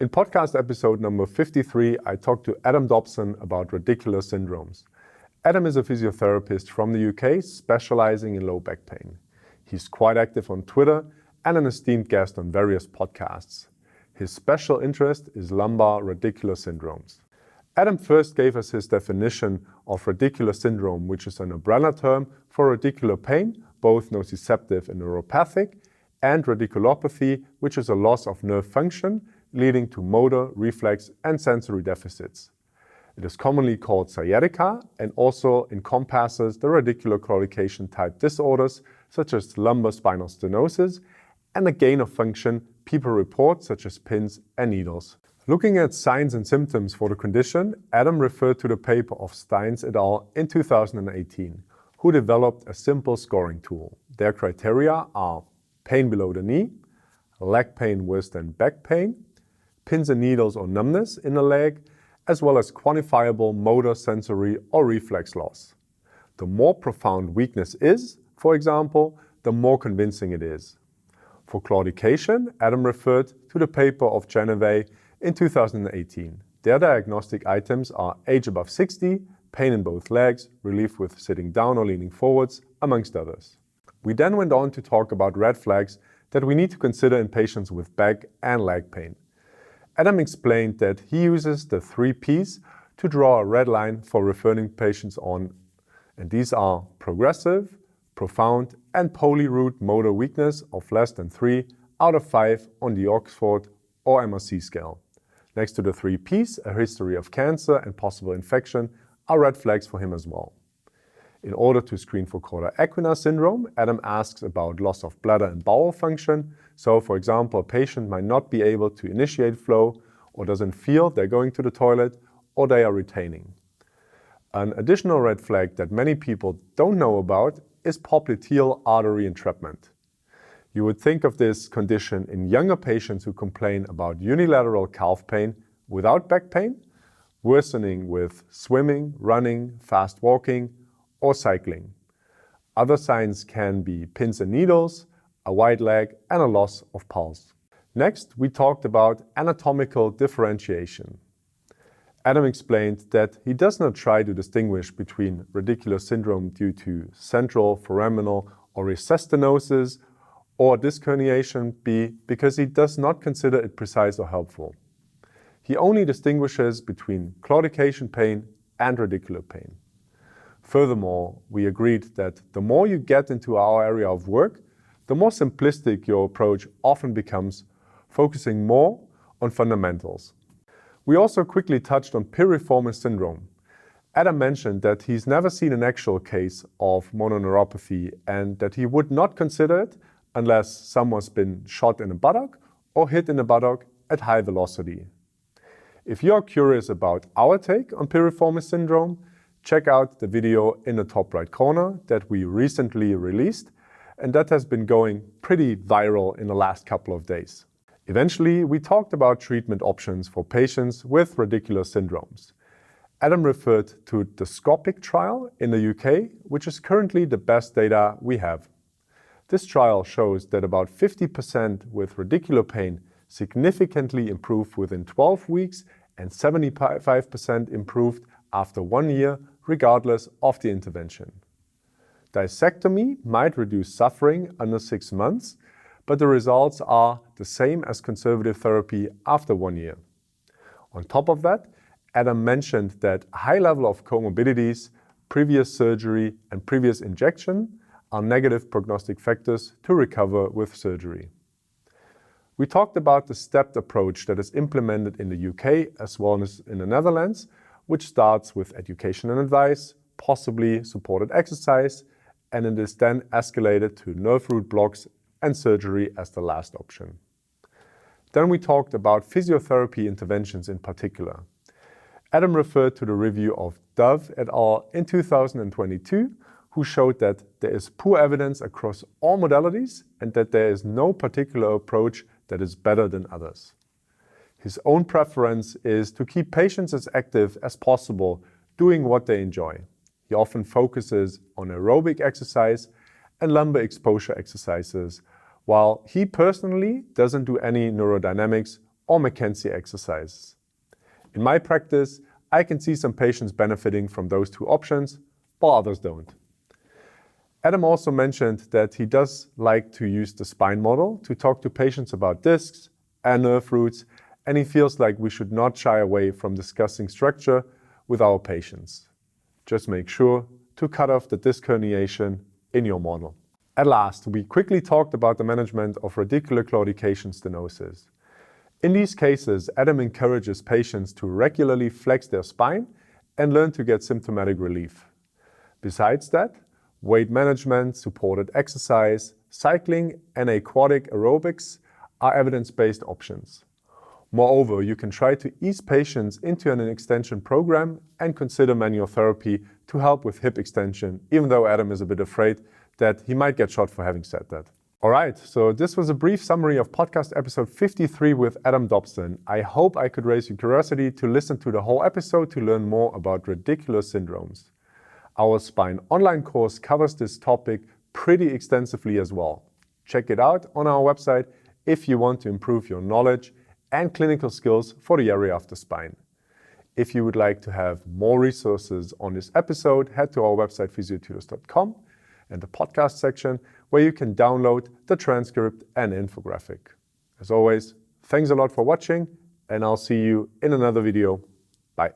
In podcast episode number 53, I talked to Adam Dobson about radicular syndromes. Adam is a physiotherapist from the UK specializing in low back pain. He's quite active on Twitter and an esteemed guest on various podcasts. His special interest is lumbar radicular syndromes. Adam first gave us his definition of radicular syndrome, which is an umbrella term for radicular pain, both nociceptive and neuropathic, and radiculopathy, which is a loss of nerve function leading to motor, reflex, and sensory deficits. It is commonly called sciatica and also encompasses the radicular claudication type disorders such as lumbar spinal stenosis and the gain of function people report such as pins and needles. Looking at signs and symptoms for the condition, Adam referred to the paper of Steins et al. In 2018, who developed a simple scoring tool. Their criteria are pain below the knee, leg pain worse than back pain, pins and needles or numbness in the leg, as well as quantifiable motor, sensory or reflex loss. The more profound weakness is, for example, the more convincing it is. For claudication, Adam referred to the paper of Geneve in 2018. Their diagnostic items are age above 60, pain in both legs, relief with sitting down or leaning forwards, amongst others. We then went on to talk about red flags that we need to consider in patients with back and leg pain. Adam explained that he uses the 3 Ps to draw a red line for referring patients on, and these are progressive, profound, and polyroot motor weakness of less than 3 out of 5 on the Oxford or MRC scale. Next to the 3 Ps, a history of cancer and possible infection are red flags for him as well. In order to screen for cauda equina syndrome, Adam asks about loss of bladder and bowel function. So, for example, a patient might not be able to initiate flow or doesn't feel they're going to the toilet or they are retaining. An additional red flag that many people don't know about is popliteal artery entrapment. You would think of this condition in younger patients who complain about unilateral calf pain without back pain, worsening with swimming, running, fast walking, or cycling. Other signs can be pins and needles, a wide leg, and a loss of pulse. Next, we talked about anatomical differentiation. Adam explained that he does not try to distinguish between radicular syndrome due to central, foraminal, or recessed stenosis or disc herniation B because he does not consider it precise or helpful. He only distinguishes between claudication pain and radicular pain. Furthermore, we agreed that the more you get into our area of work, the more simplistic your approach often becomes, focusing more on fundamentals. We also quickly touched on PIRIFORMIS syndrome. Adam mentioned that he's never seen an actual case of mononeuropathy and that he would not consider it unless someone's been shot in a buttock or hit in the buttock at high velocity. If you are curious about our take on PIRIFORMIS syndrome, check out the video in the top right corner that we recently released and that has been going pretty viral in the last couple of days. Eventually, we talked about treatment options for patients with radicular syndromes. Adam referred to the SCOPIC trial in the UK, which is currently the best data we have. This trial shows that about 50% with radicular pain significantly improved within 12 weeks and 75% improved after 1 year, regardless of the intervention. Dissectomy might reduce suffering under 6 months, but the results are the same as conservative therapy after 1 year. On top of that, Adam mentioned that a high level of comorbidities, previous surgery, and previous injection are negative prognostic factors to recover with surgery. We talked about the stepped approach that is implemented in the UK as well as in the Netherlands, which starts with education and advice, possibly supported exercise, and it is then escalated to nerve root blocks and surgery as the last option. Then we talked about physiotherapy interventions in particular. Adam referred to the review of Dove et al. In 2022, who showed that there is poor evidence across all modalities and that there is no particular approach that is better than others. His own preference is to keep patients as active as possible, doing what they enjoy. He often focuses on aerobic exercise and lumbar exposure exercises, while he personally doesn't do any neurodynamics or McKenzie exercises. In my practice, I can see some patients benefiting from those two options, while others don't. Adam also mentioned that he does like to use the spine model to talk to patients about discs and nerve roots, and he feels like we should not shy away from discussing structure with our patients. Just make sure to cut off the disc herniation in your model. At last, we quickly talked about the management of radicular claudication stenosis. In these cases, Adam encourages patients to regularly flex their spine and learn to get symptomatic relief. Besides that, weight management, supported exercise, cycling, and aquatic aerobics are evidence-based options. Moreover, you can try to ease patients into an extension program and consider manual therapy to help with hip extension, even though Adam is a bit afraid that he might get shot for having said that. All right, so this was a brief summary of podcast episode 53 with Adam Dobson. I hope I could raise your curiosity to listen to the whole episode to learn more about radicular syndromes. Our Spine online course covers this topic pretty extensively as well. Check it out on our website if you want to improve your knowledge and clinical skills for the area of the spine. If you would like to have more resources on this episode, head to our website physiotutors.com and the podcast section where you can download the transcript and infographic. As always, thanks a lot for watching, and I'll see you in another video. Bye.